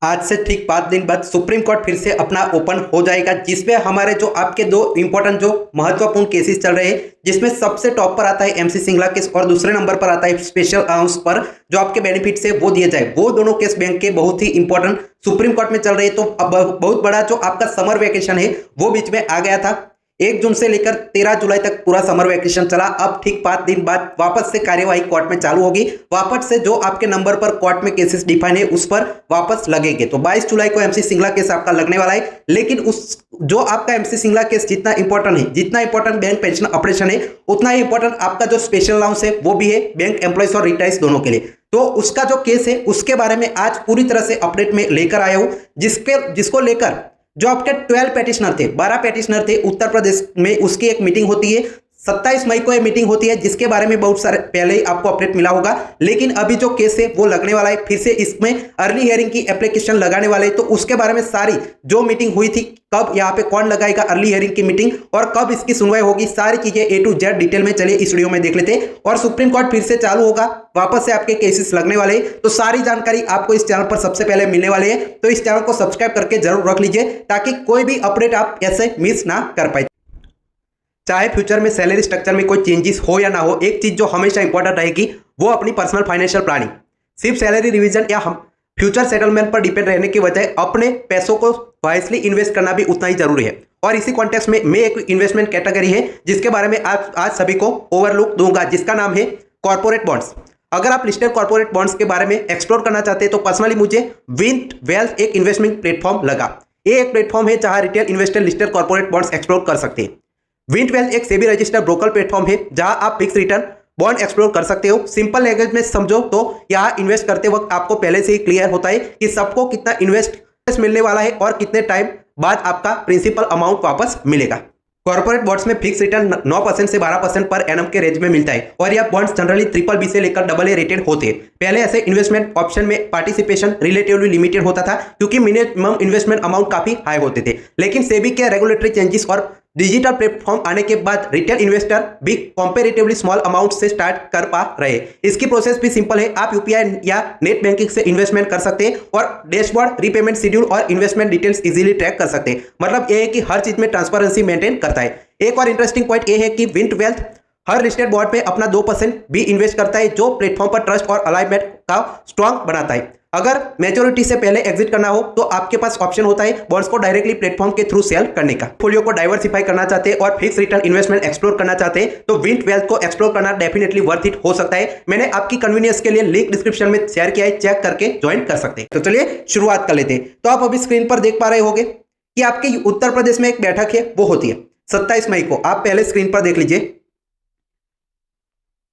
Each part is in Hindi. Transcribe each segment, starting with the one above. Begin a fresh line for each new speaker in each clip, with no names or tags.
आज से ठीक 5 दिन बाद सुप्रीम कोर्ट फिर से अपना ओपन हो जाएगा, जिसमें हमारे जो आपके दो इंपॉर्टेंट जो महत्वपूर्ण केसेस चल रहे हैं, जिसमें सबसे टॉप पर आता है एमसी सिंगला केस और दूसरे नंबर पर आता है स्पेशल अलाउंस पर जो आपके बेनिफिट से वो दिए जाए। वो दोनों केस बैंक के बहुत ही इंपॉर्टेंट सुप्रीम कोर्ट में चल रहे हैं। तो अब बहुत बड़ा जो आपका समर वेकेशन है वो बीच में आ गया था। 1 जून से लेकर 13 जुलाई तक पूरा समर वेकेशन चला। अब ठीक 5 दिन बाद वापस से कार्यवाही कोर्ट में चालू होगी। वापस से जो आपके नंबर पर कोर्ट में केसेस डिफाइन है उस पर वापस लगेंगे। तो 22 जुलाई को एमसी सिंगला केस आपका लगने वाला है। लेकिन उस जो आपका एमसी सिंगला केस जितना इंपॉर्टेंट है, जितना इंपॉर्टेंट बैंक पेंशन ऑपरेशन है, उतना ही इंपॉर्टेंट आपका जो स्पेशल अलाउंस है वो भी है बैंक एम्प्लॉइज और रिटायर्स दोनों के लिए। तो उसका जो केस है उसके बारे में आज पूरी तरह से अपडेट में लेकर आया हूं, जिसको लेकर जो आपके 12 पेटिशनर थे, 12 पेटिशनर थे उत्तर प्रदेश में, उसकी एक मीटिंग होती है। 27 मई को ये मीटिंग होती है, जिसके बारे में बहुत सारे पहले ही आपको अपडेट मिला होगा। लेकिन अभी जो केस है वो लगने वाला है। फिर से इसमें अर्ली हियरिंग की एप्लीकेशन लगाने वाले हैं। तो उसके बारे में सारी जो मीटिंग हुई थी, कब यहाँ पे कौन लगाएगा अर्ली हियरिंग की मीटिंग और कब इसकी सुनवाई होगी, सारी चीजें A to Z डिटेल में चलिए इस वीडियो में देख लेते हैं। और सुप्रीम कोर्ट फिर से चालू होगा, वापस से आपके केसेस लगने वाले हैं। तो सारी जानकारी आपको इस चैनल पर सबसे पहले मिलने वाली है। तो इस चैनल को सब्सक्राइब करके जरूर रख लीजिए ताकि कोई भी अपडेट आप ऐसे मिस ना कर पाए। चाहे फ्यूचर में सैलरी स्ट्रक्चर में कोई चेंजेस हो या ना हो, एक चीज जो हमेशा इंपॉर्टेंट रहेगी वो अपनी पर्सनल फाइनेंशियल प्लानिंग। सिर्फ सैलरी रिवीजन या हम फ्यूचर सेटलमेंट पर डिपेंड रहने की बजाय अपने पैसों को वाइसली इन्वेस्ट करना भी उतना ही जरूरी है। और इसी कॉन्टेक्स्ट में मैं एक इन्वेस्टमेंट कैटेगरी है जिसके बारे में आज सभी को ओवरलुक दूंगा, जिसका नाम है कॉर्पोरेट बॉन्ड्स। अगर आप लिस्टेड कॉर्पोरेट बॉन्ड्स के बारे में एक्सप्लोर करना चाहते हैं तो पर्सनली मुझे विंट वेल्थ एक इन्वेस्टमेंट प्लेटफॉर्म लगा। ये एक प्लेटफॉर्म है जहां retail investor listed corporate bonds explore कर सकते हैं। विंट वेल्थ एक सेबी रजिस्टर्ड ब्रोकर प्लेटफॉर्म है जहां आप फिक्स रिटर्न बॉन्ड एक्सप्लोर कर सकते हो। सिंपल लैंग्वेज में समझो तो यहाँ इन्वेस्ट करते वक्त आपको पहले से ही क्लियर होता है कि सबको कितना इन्वेस्ट मिलने वाला है और कितने टाइम बाद आपका प्रिंसिपल अमाउंट वापस मिलेगा। कॉर्पोरेट बॉन्ड्स में फिक्स रिटर्न 9% से 12% पर एनम के रेंज में मिलता है और यह बॉन्ड्स जनरली BBB से लेकर AA रेटेड होते हैं। पहले ऐसे इन्वेस्टमेंट ऑप्शन में पार्टिसिपेशन रिलेटिवली लिमिटेड होता था क्योंकि मिनिमम इन्वेस्टमेंट अमाउंट काफी हाई होते थे। लेकिन सेबी के रेगुलेटरी चेंजेस और डिजिटल प्लेटफॉर्म आने के बाद रिटेल इन्वेस्टर भी कंपैरेटिवली स्मॉल अमाउंट से स्टार्ट कर पा रहे हैं। इसकी प्रोसेस भी सिंपल है। आप यूपीआई या नेट बैंकिंग से इन्वेस्टमेंट कर सकते हैं और डैशबोर्ड, रीपेमेंट शेड्यूल और इन्वेस्टमेंट डिटेल्स इजीली ट्रैक कर सकते हैं। मतलब यह है कि हर चीज में ट्रांसपेरेंसी मेंटेन करता है। एक और इंटरेस्टिंग पॉइंट यह है कि विंट वेल्थ हर लिस्टेड बॉन्ड पे अपना 2% भी इन्वेस्ट करता है, जो प्लेटफॉर्म पर ट्रस्ट और अलाइनमेंट का स्ट्रांग बनाता है। अगर मैच्योरिटी से पहले एग्जिट करना हो तो आपके पास ऑप्शन होता है बॉन्ड्स को डायरेक्टली प्लेटफॉर्म के थ्रू सेल करने का। पोर्टफोलियो को डाइवर्सिफाई करना चाहते हैं और फिक्स रिटर्न इन्वेस्टमेंट एक्सप्लोर करना चाहते हैं तो विंट वेल्थ को एक्सप्लोर करना डेफिनेटली वर्थ इट हो सकता है। मैंने आपकी कन्वीनियंस के लिए लिंक डिस्क्रिप्शन में शेयर किया है, चेक करके ज्वाइन कर सकते हैं। तो चलिए शुरुआत कर लेते हैं। तो आप अभी स्क्रीन पर देख पा रहे होंगे कि आपके उत्तर प्रदेश में एक बैठक है, वो होती है 27 मई को। आप पहले स्क्रीन पर देख लीजिए।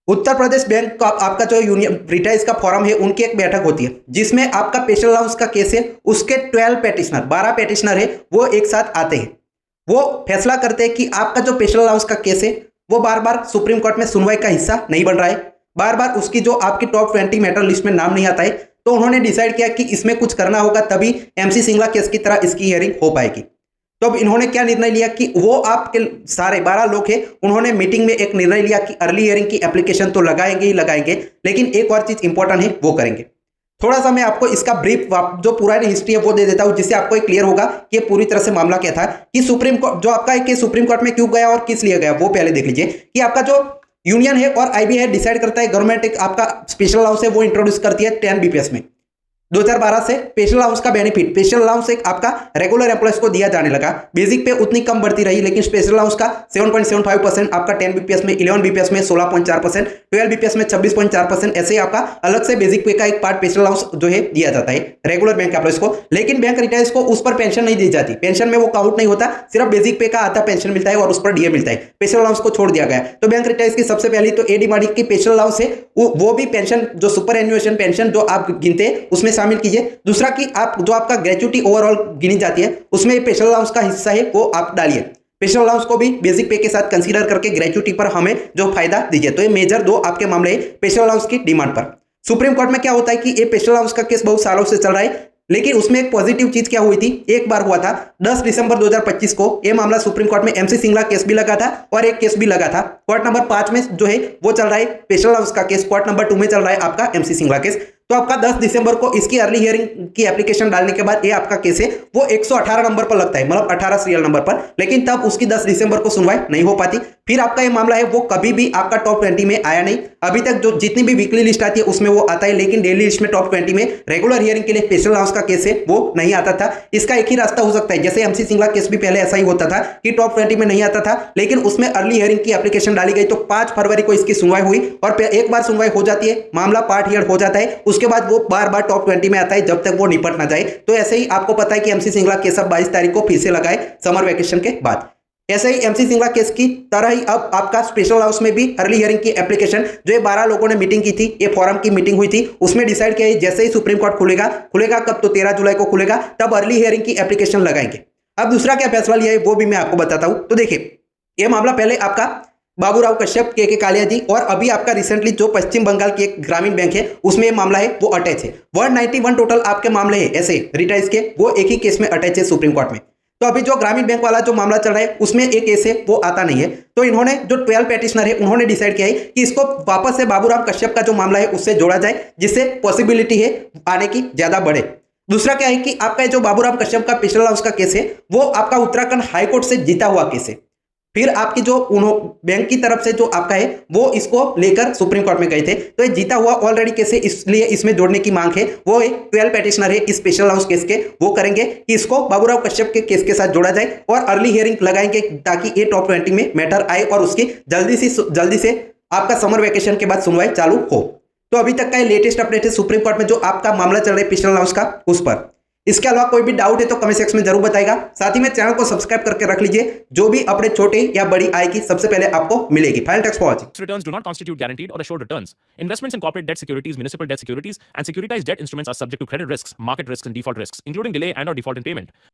उत्तर प्रदेश बैंक का आपका जो यूनियन रिटायर्स का फोरम है उनकी एक बैठक होती है जिसमें आपका स्पेशल अलाउंस का केस है, उसके 12 पेटिशनर 12 पेटिशनर है वो एक साथ आते हैं। वो फैसला करते हैं कि आपका जो स्पेशल अलाउंस का केस है वो बार बार सुप्रीम कोर्ट में सुनवाई का हिस्सा नहीं बन रहा है, बार बार उसकी जो आपकी टॉप 20 मैटर लिस्ट में नाम नहीं आता है। तो उन्होंने डिसाइड किया कि इसमें कुछ करना होगा, तभी एमसी सिंगला केस की तरह इसकी हियरिंग हो पाएगी। तो अब इन्होंने क्या निर्णय लिया कि वो आपके सारे 12 लोग हैं, उन्होंने मीटिंग में एक निर्णय लिया कि अर्ली हियरिंग की एप्लीकेशन तो लगाएंगे ही लगाएंगे, लेकिन एक और चीज इंपॉर्टेंट है वो करेंगे। थोड़ा सा मैं आपको इसका ब्रीफ जो पुरानी हिस्ट्री है वो दे देता हूं, जिससे आपको एक क्लियर होगा कि पूरी तरह से मामला क्या था, कि सुप्रीम कोर्ट जो आपका है कि सुप्रीम कोर्ट में क्यों गया और किस लिए गया। वो पहले देख लीजिए कि आपका जो यूनियन है और IB है डिसाइड करता है, गवर्नमेंट एक आपका स्पेशल अलाउंस है वो इंट्रोड्यूस करती है 10 BPS में। 2012 से स्पेशल अलाउंस का बेनिफिट, स्पेशल अलाउंस एक आपका रेगुलर एम्प्लॉयज को दिया जाने लगा। बेसिक पे उतनी कम बढ़ती रही, लेकिन स्पेशल अलाउंस का 7.75% आपका 10 BPS में, 11 BPS में 16.4%, 12 BPS में 26.4%, ऐसे आपका अलग से बेसिक पे का एक पार्ट स्पेशल अलाउंस जो है दिया जाता है रेगुलर बैंक एम्प्लॉयज को। लेकिन बैंक रिटायर्स को उस पर पेंशन नहीं दी जाती, पेंशन में वो काउंट नहीं होता, सिर्फ बेसिक पे का आधा पेंशन मिलता है और उस पर DA मिलता है। स्पेशल अलाउंस को छोड़ दिया गया। तो बैंक रिटायर्स की सबसे पहली तो AD की स्पेशल अलाउंस है वो भी पेंशन जो सुपर एन्युएशन पेंशन जो आप गिनते हैं उसमें शामिल कीजिए। दूसरा कि आप जो आपका ग्रेच्युटी ओवरऑल गिनी जाती है उसमें स्पेशल अलाउंस का हिस्सा है वो आप डालिए। स्पेशल अलाउंस को भी बेसिक पे के साथ कंसीडर करके ग्रेच्युटी पर हमें जो फायदा दीजिए। तो ये मेजर दो आपके मामले हैं स्पेशल अलाउंस की डिमांड पर। सुप्रीम कोर्ट में क्या होता है कि ये स्पेशल अलाउंस का केस बहुत सालों से चल रहा है, लेकिन उसमें एक पॉजिटिव चीज क्या हुई थी, एक बार हुआ था 10 दिसंबर 2025 को ये मामला सुप्रीम कोर्ट में एमसी सिंगला केस भी लगा था और एक केस भी लगा था। कोर्ट नंबर 5 में जो है वो चल रहा है स्पेशल अलाउंस का केस, कोर्ट नंबर 2 में चल रहा है आपका एमसी सिंगला केस। तो आपका 10 दिसंबर को इसकी अर्ली हियरिंग की एप्लीकेशन डालने के बाद ये आपका केस है वो 118 नंबर पर लगता है, मतलब 18 सीरियल नंबर पर, लेकिन तब उसकी 10 दिसंबर को सुनवाई नहीं हो पाती। फिर आपका ये मामला है वो कभी भी आपका टॉप 20 में आया नहीं। अभी तक जो जितनी भी वीकली लिस्ट आती है उसमें वो आता है, लेकिन डेली लिस्ट में टॉप 20 में रेगुलर हियरिंग के लिए स्पेशल अलाउंस का केस है वो नहीं आता था। इसका एक ही रास्ता हो सकता है, जैसे एमसी सिंगला केस भी पहले ऐसा ही होता था कि टॉप 20 में नहीं आता था, लेकिन उसमें अर्ली हियरिंग की एप्लीकेशन डाली गई तो 5 फरवरी को इसकी सुनवाई हुई और एक बार सुनवाई हो जाती है, मामला पार्ट हियर हो जाता है, उसके बाद वो बार बार टॉप 20 में आता है जब तक वो निपट ना जाए। तो ऐसे ही आपको पता है कि एमसी सिंगला केस अब 22 तारीख को फिर से लगाए समर वेकेशन के बाद। ऐसे ही एमसी सिंगला केस की तरह ही अब आपका स्पेशल हाउस में भी अर्ली हियरिंग की एप्लीकेशन, जो ये 12 लोगों ने मीटिंग की थी, ये फोरम की मीटिंग हुई थी, उसमें डिसाइड किया जैसे ही सुप्रीम कोर्ट खुलेगा कब, तो 13 जुलाई को खुलेगा, तब अर्ली हियरिंग की एप्लीकेशन लगाएंगे। अब दूसरा क्या फैसला लिया है वो भी मैं आपको बताता हूं। तो देखिए, यह मामला पहले आपका बाबूराव कश्यप, के कालिया जी, और अभी आपका रिसेंटली जो पश्चिम बंगाल की एक ग्रामीण बैंक है उसमें मामला है वो अटैच है। 191 टोटल आपके मामले हैं ऐसे रिटाइज के, वो एक ही केस में अटैच है सुप्रीम कोर्ट में। तो अभी जो ग्रामीण बैंक वाला जो मामला चल रहा है उसमें एक केस है वो आता नहीं है, तो इन्होंने जो 12 पेटिशनर है उन्होंने डिसाइड किया है कि इसको वापस से बाबूराव कश्यप का जो मामला है उससे जोड़ा जाए, जिससे पॉसिबिलिटी है आने की ज्यादा बढ़े। दूसरा क्या है कि आपका जो बाबूराव कश्यप का स्पेशल हाउस का केस है वो आपका उत्तराखंड हाईकोर्ट से जीता हुआ केस है। फिर आपकी जो बैंक की तरफ से जो आपका है वो इसको लेकर सुप्रीम कोर्ट में गए थे, तो ये जीता हुआ ऑलरेडी केस है, इसलिए इसमें जोड़ने की मांग है। वो 12 पेटिशनर है इस स्पेशल हाउस केस के, वो करेंगे कि इसको बाबूराव कश्यप के केस के साथ जोड़ा जाए और अर्ली हियरिंग लगाएंगे ताकि ये टॉप 20 में मैटर आए और उसकी जल्दी से आपका समर वेकेशन के बाद सुनवाई चालू हो। तो अभी तक का ये लेटेस्ट अपडेट है सुप्रीम कोर्ट में जो आपका मामला चल रहा है स्पेशल हाउस का उस पर। इसके अलावा कोई भी डाउट है तो कमेंट सेक्शन में जरूर बताएगा। साथ ही में चैनल को सब्सक्राइब करके रख लीजिए, जो भी अपडेट छोटे या बड़ी आएगी सबसे पहले आपको मिलेगी। Final text for watching.
Returns do not constitute guaranteed or assured returns. Investments in corporate debt securities, municipal debt securities, and securitized debt instruments are subject to credit risks, market risks, and default risks, including delay and/or default in payment.